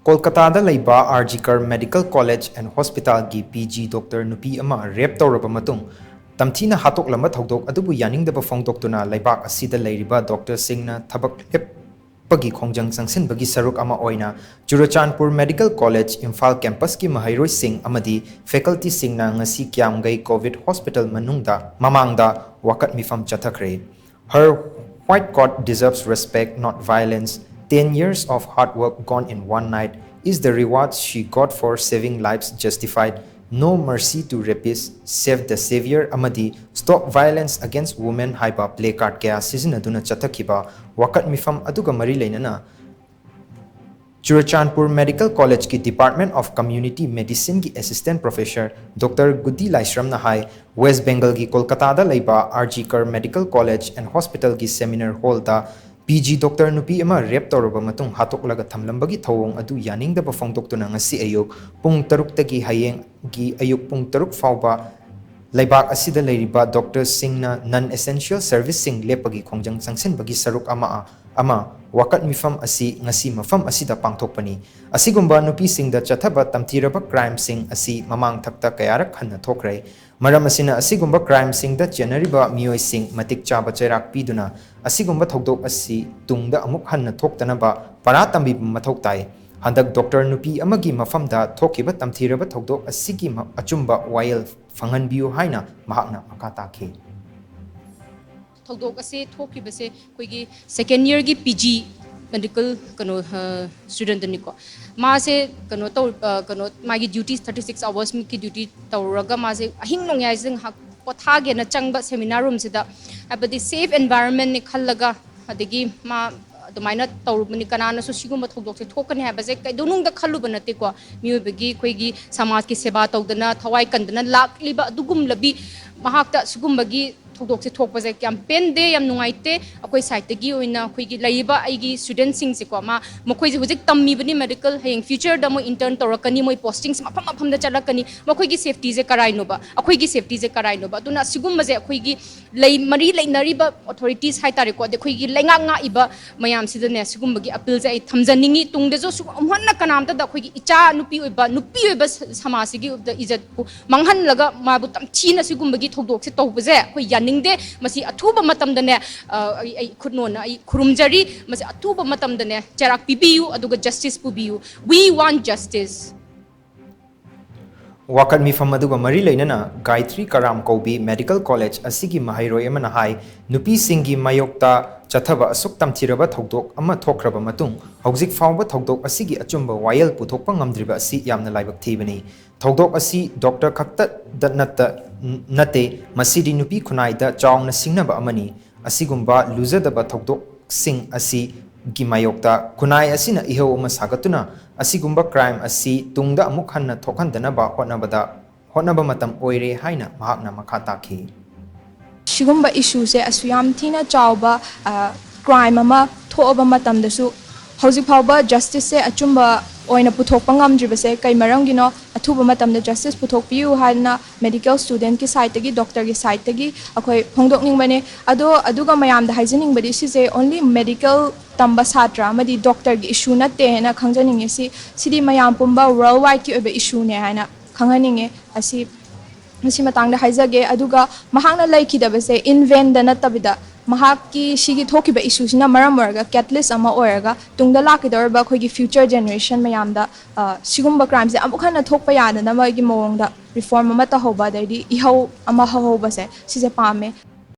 KOLKATA LEIBA RGKR Medical College and Hospital gi PG Dr. NUPI ama rape TOURABA matung TAMTHINA HATOKLAMBA THOUDOK ADUBU YANINGDABA PHONGDOKTUNA LEIBAK ASIDA LEIRIBA Dr. SHINGna THABAK LEPPAGI KHONGJANG CHANGSHINBAGI SHARUK ama OINA CHURACHANDPUR Medical College IMPHAL Campus ki MAHEIROI SHING AMADI Faculty SHINGna ngasi Kyamgei COVID Hospital Mamangda Wakat Meepham Chatthakhre. Her white coat deserves respect, not violence. 10 years of hard work gone in one night. Is the reward she got for saving lives justified? No mercy to rapists. Save the savior amadi. Stop violence against women haiba placard kaya sizinaduna chatakhiba Wakat Meepham aduga mari leinana Churachandpur Medical College ki Department of Community Medicine ki Assistant Professor Dr. Gudi Laisramna hai West Bengal ki KOLKATA da LEIBA RGKR Medical College and Hospital ki Seminar Hall da PG Dr. NUPI ama rape TOURABA matung hatoklaga thamlambagi thawong adu yaningdaba phongdoktuna ngasi ayuk pung 3 tagi hayeng gi ayuk pung 3 fawba LEIBAK ASIDA LEIRIBA Dr. SHINGna non-essential service sing leppagi khongjang changsinbagi saruk ama Wakat Meepham asi ngasi mafam asida pangthokpani asigumba nupi singda chathaba tamthiraba crime sing asi mamang thakta kayarak hanna thokre maram asina asigumba crime singda chenariba mioi sing matik chaba chairak piduna asigumba thodok asi tungda amuk hanna thoktanaba para tambi mathok tai handak Dr. NUPI amagi mafamda thokiba tamthiraba thodok asigi achumba wayel phanganbiu haina mahakna makata ke THOUDOK ase thokibase koigi second year gi PG medical student niko ma se magi duties 36 hours mi ki duty tawraga ma se ahing nong yai sing potha ge na changba seminar room sida abadi safe environment ni khallaga adigi ma dumaina tawrubani kanana su siguma THOUDOK se thokani ha baje kai donung da khalluba nate ko miobegi koigi samaj ki seba tawdana thawai kandana lakliba dugum labi mahakta sigumbagi THOUDOK se thokpaje campaign de yam nungaite akoi site gi oina khoi gi leiba aigi student sing se ko ma mokoi ji hujik tammi bani medical hayeng future da mo intern torakani moi postings mafam da chalakani mokoi gi safety je karai no ba akoi gi safety je karai no ba tuna sigum je akoi gi lei mari leinari ba authorities hai tare ko de khoi gi lenga nga iba mayam sida ne sigum gi appeal je ai thamjaningi tung de jo su amhanna kanam da khoi gi icha nupi oiba samasi gi da izat ku manghan laga ma bu tam china sigum gi THOUDOK se tawbaje khoi ningde masi athuba matam dane ai khudnona ai khurumjari masi athuba matam dane charak pibiu aduga justice pubiu we want justice Wakat Meepham aduga mari leinana Gayatri Karam Kobi Medical College asigi MAHEIROI amana hai nupi singi mayokta chathaba asuk tamthiraba THOUDOK ama thokraba matung hojik fawba THOUDOK asigi achumba wayel puthokpa ngamdriba asi yamna laibak thibani THOUDOK asi doctor khakta danata nate masidi nupi khunai da chawna singnaba amani asigumba luzadaba THOUDOK sing asi gimayokta khunai asina iho uma sagatuna asigumba crime asi tungda amuk hanna thokhandanaba honaba matam oire haina mahakna makhata ki Shigumba issue se asuyam thina chawba crime ama thoba matam dasu hojik phawba justice se achumba oina puthokpa ngamdriba se kai marang gino athuba matam da justice puthokpiu hana medical student ki side gi doctor ki side gi akhoi phongdokning bane aduga mayam da haijening badi si se only medical tamba satra amadi doctor gi issue na te na khangjaning si sidi mayam pumba worldwide ki oba issue ne hana khanghaninge asi masi matangda haijage aduga mahangna laikidaba se in vain da natabida mahaki shigi thokiba issue sina maram warga catalyst ama oiraga tungda lakidorba khoigi future generation mayamda sigumba crimes se amukhana thokpa yana na magi mawongda reform ama ta hoba dai ihau ama hoba se sise pame